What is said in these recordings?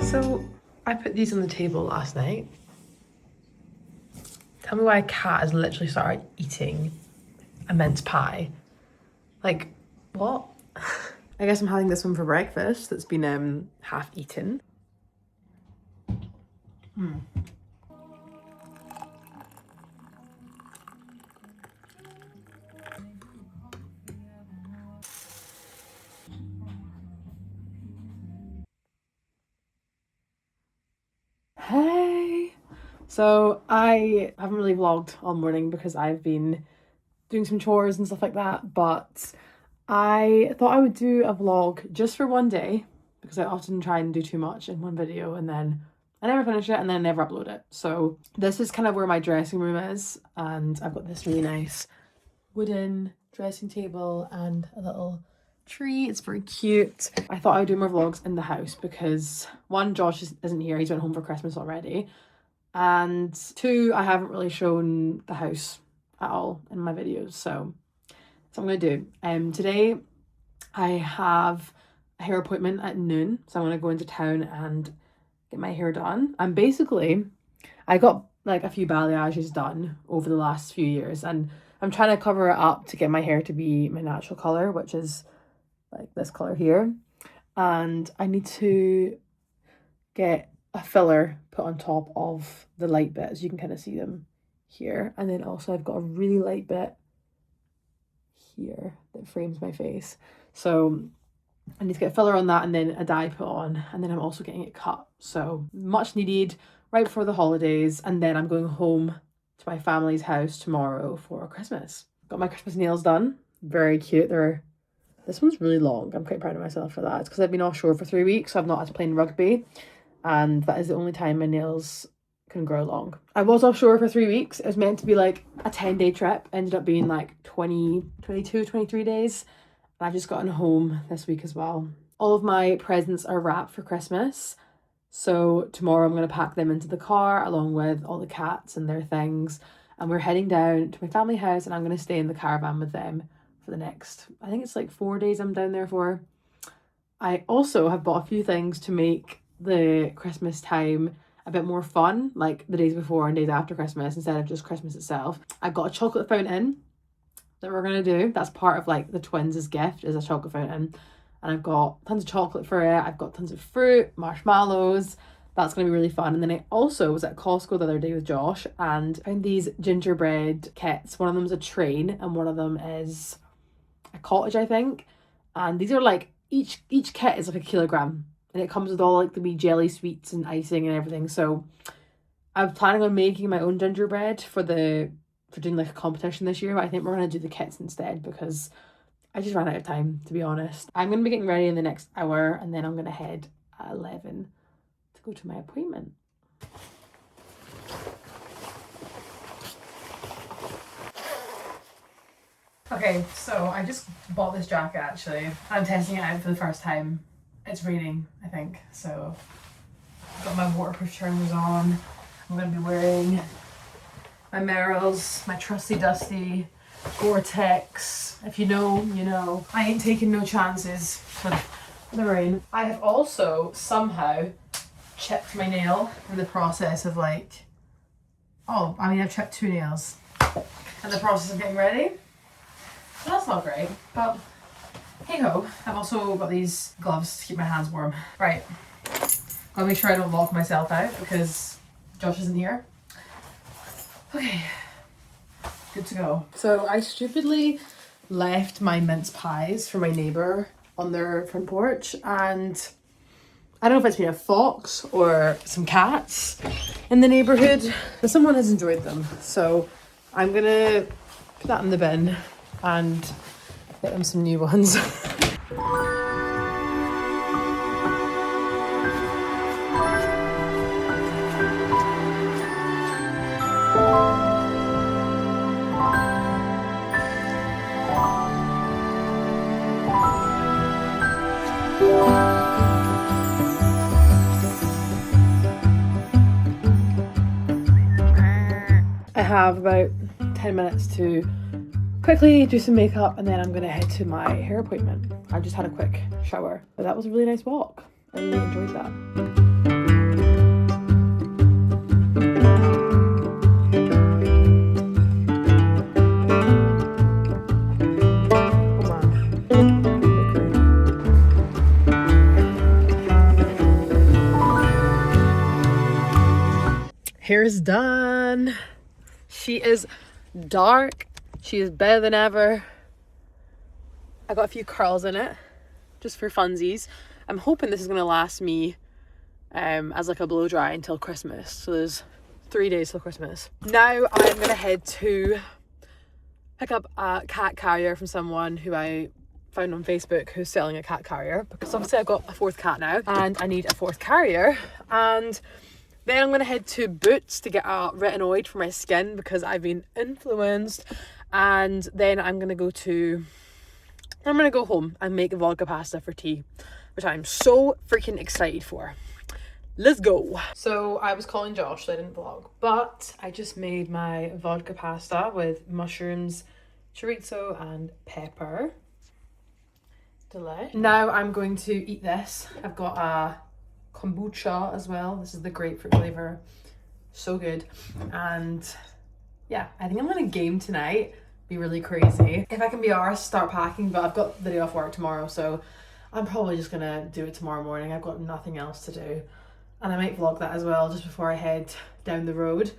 So I put these on the table last night. Tell me why a cat has literally started eating a mince pie. Like, what? I guess I'm having this one for breakfast that's been half eaten. Hey! So I haven't really vlogged all morning because I've been doing some chores and stuff like that, but I thought I would do a vlog just for one day because I often try and do too much in one video and then I never finish it and then I never upload it. So this is kind of where my dressing room is, and I've got this really nice wooden dressing table and a little tree. It's very cute. I thought I would do more vlogs in the house because one, Josh isn't here. He's went home for Christmas already. And two, I haven't really shown the house at all in my videos. So that's what I'm going to do. Today I have a hair appointment at noon. So I'm going to go into town and get my hair done. And basically I got like a few balayages done over the last few years, and I'm trying to cover it up to get my hair to be my natural color, which is like this color here. And I need to get a filler put on top of the light bits. You can kind of see them here. And then also I've got a really light bit here that frames my face. So I need to get a filler on that and then a dye put on, and then I'm also getting it cut. So much needed right before the holidays, and then I'm going home to my family's house tomorrow for Christmas. Got my Christmas nails done. Very cute. This one's really long. I'm quite proud of myself for that. It's because I've been offshore for 3 weeks, so I've not had to play rugby, and that is the only time my nails can grow long. I was offshore for 3 weeks. It was meant to be like a 10-day trip. Ended up being like 22, 23 days. And I've just gotten home this week as well. All of my presents are wrapped for Christmas. So tomorrow I'm going to pack them into the car along with all the cats and their things. And we're heading down to my family house, and I'm going to stay in the caravan with them for the next, I think it's like 4 days I'm down there for. I also have bought a few things to make the Christmas time a bit more fun, like the days before and days after Christmas instead of just Christmas itself. I've got a chocolate fountain that we're going to do. That's part of like the twins' gift, is a chocolate fountain. And I've got tons of chocolate for it. I've got tons of fruit, marshmallows. That's going to be really fun. And then I also was at Costco the other day with Josh and found these gingerbread kits. One of them is a train and one of them is a cottage, I think. And these are like, each kit is like a kilogram. And it comes with all like the wee jelly sweets and icing and everything. So I was planning on making my own gingerbread for doing like a competition this year, but I think we're going to do the kits instead because I just ran out of time, to be honest. I'm going to be getting ready in the next hour, and then I'm going to head at 11 to go to my appointment. Okay, so I just bought this jacket actually. I'm testing it out for the first time. It's raining, I think, so I've got my waterproof trousers on. I'm going to be wearing my Merrells, my trusty dusty Gore-Tex. If you know, you know. I ain't taking no chances with the rain. I have also somehow chipped my nail in the process of like, I've chipped 2 nails in the process of getting ready. So that's not great, but hey ho. I've also got these gloves to keep my hands warm. Right, I'll make sure I don't lock myself out because Josh isn't here. Okay, good to go. So I stupidly left my mince pies for my neighbour on their front porch, and I don't know if it's been a fox or some cats in the neighbourhood, but someone has enjoyed them. So I'm gonna put that in the bin and get them some new ones. I have about 10 minutes to put quickly do some makeup and then I'm gonna head to my hair appointment. I just had a quick shower, but that was a really nice walk. I really enjoyed that. Hair is done. She is dark. She is better than ever. I got a few curls in it, just for funsies. I'm hoping this is gonna last me as like a blow dry until Christmas. So there's 3 days till Christmas. Now I'm gonna head to pick up a cat carrier from someone who I found on Facebook who's selling a cat carrier, because obviously I've got a 4th cat now and I need a 4th carrier. And then I'm gonna head to Boots to get a retinoid for my skin because I've been influenced. And then I'm gonna go home and make vodka pasta for tea, which I'm so freaking excited for. Let's go. So I was calling Josh, so I didn't vlog, but I just made my vodka pasta with mushrooms, chorizo and pepper. Delish. Now I'm going to eat this. I've got a kombucha as well. This is the grapefruit flavor. So good. And yeah, I think I'm gonna game tonight. Be really crazy. If I can be arsed, start packing, but I've got the day off work tomorrow, so I'm probably just gonna do it tomorrow morning. I've got nothing else to do. And I might vlog that as well just before I head down the road.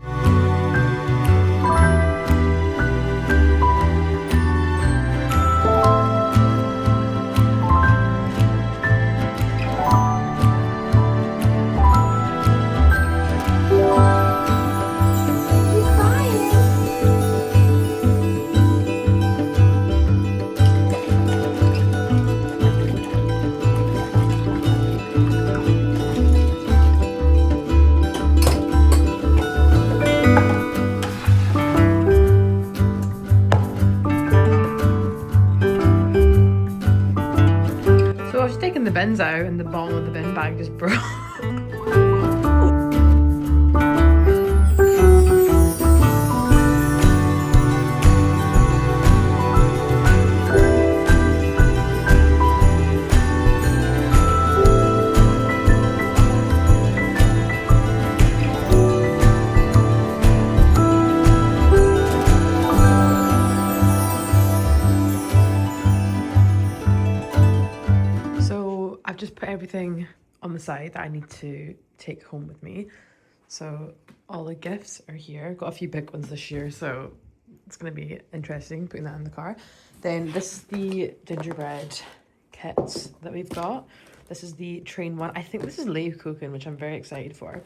I was taking the bins out and the bottom of the bin bag just broke. I've just put everything on the side that I need to take home with me. So all the gifts are here. Got a few big ones this year, so it's going to be interesting putting that in the car. Then this is the gingerbread kits that we've got. This is the train one. I think this is Leeuwkoeken, which I'm very excited for.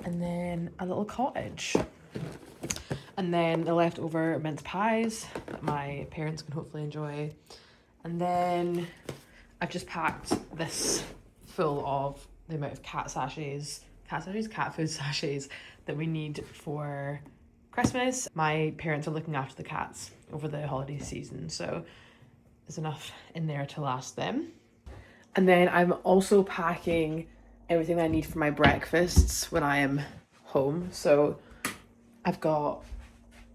And then a little cottage. And then the leftover mince pies that my parents can hopefully enjoy. And then I've just packed this full of the amount of cat food sachets that we need for Christmas. My parents are looking after the cats over the holiday season, so there's enough in there to last them. And then I'm also packing everything I need for my breakfasts when I am home. So I've got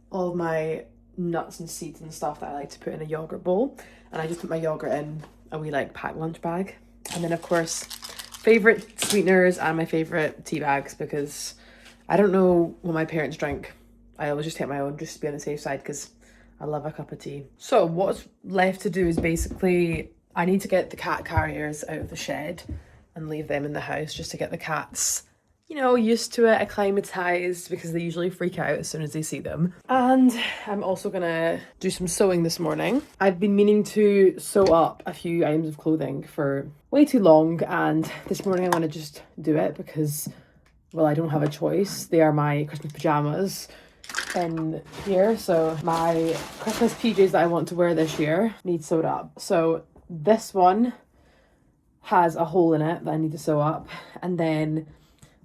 all of my nuts and seeds and stuff that I like to put in a yogurt bowl, and I just put my yogurt in a wee like packed lunch bag. And then of course favorite sweeteners and my favorite tea bags, because I don't know what my parents drink. I always just take my own just to be on the safe side because I love a cup of tea. So what's left to do is basically I need to get the cat carriers out of the shed and leave them in the house just to get the cats, you know, used to it, acclimatized, because they usually freak out as soon as they see them. And I'm also gonna do some sewing this morning. I've been meaning to sew up a few items of clothing for way too long, and this morning I'm gonna just do it because, well, I don't have a choice. They are my Christmas pajamas in here. So my Christmas PJs that I want to wear this year need sewed up. So this one has a hole in it that I need to sew up, and then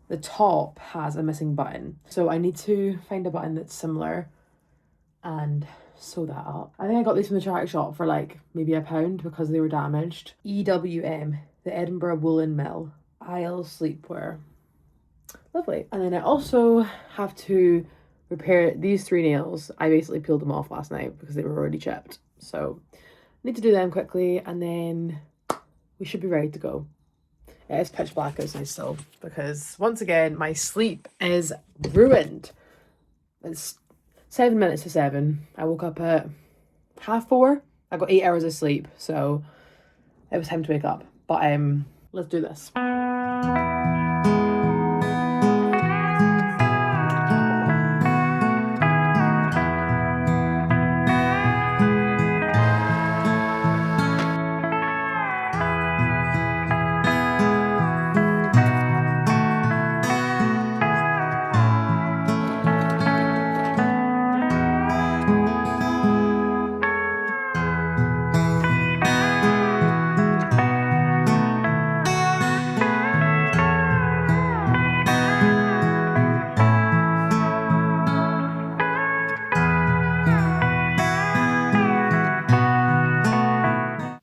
the top has a missing button. So I need to find a button that's similar and sew that up. I think I got these from the charity shop for like maybe £1 because they were damaged. EWM, the Edinburgh Woolen Mill. Isle Sleepwear. Lovely. And then I also have to repair these 3 nails. I basically peeled them off last night because they were already chipped. So I need to do them quickly and then we should be ready to go. It is pitch black outside still because once again my sleep is ruined. It's 7 minutes to 7. I woke up at 4:30. I got 8 hours of sleep, so it was time to wake up. But let's do this.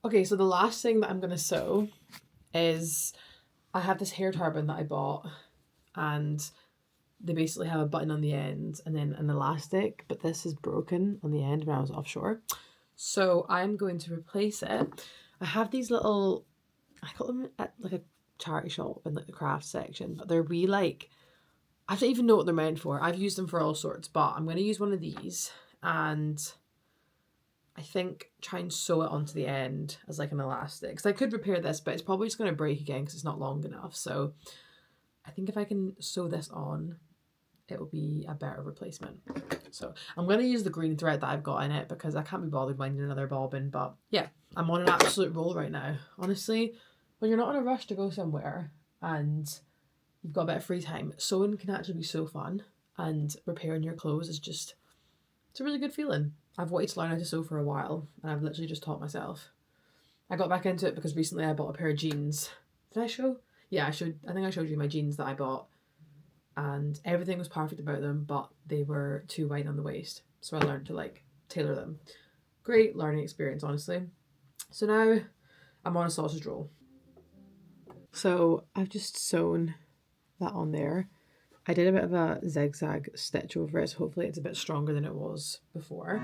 Okay, so the last thing that I'm going to sew is I have this hair turban that I bought and they basically have a button on the end and then an elastic, but this is broken on the end when I was offshore. So I'm going to replace it. I have these little, I got them at like a charity shop in like the craft section, but they're wee like, I don't even know what they're meant for. I've used them for all sorts, but I'm going to use one of these and I think try and sew it onto the end as like an elastic. Because I could repair this, but it's probably just going to break again because it's not long enough. So I think if I can sew this on, it will be a better replacement. So I'm going to use the green thread that I've got in it because I can't be bothered winding another bobbin. But yeah, I'm on an absolute roll right now. Honestly, when you're not in a rush to go somewhere and you've got a bit of free time, sewing can actually be so fun. And repairing your clothes is just, it's a really good feeling. I've wanted to learn how to sew for a while and I've literally just taught myself. I got back into it because recently I bought a pair of jeans. Did I show? Yeah, I think I showed you my jeans that I bought and everything was perfect about them, but they were too wide on the waist. So I learned to like tailor them. Great learning experience, honestly. So now I'm on a sausage roll. So I've just sewn that on there. I did a bit of a zigzag stitch over it, so hopefully it's a bit stronger than it was before.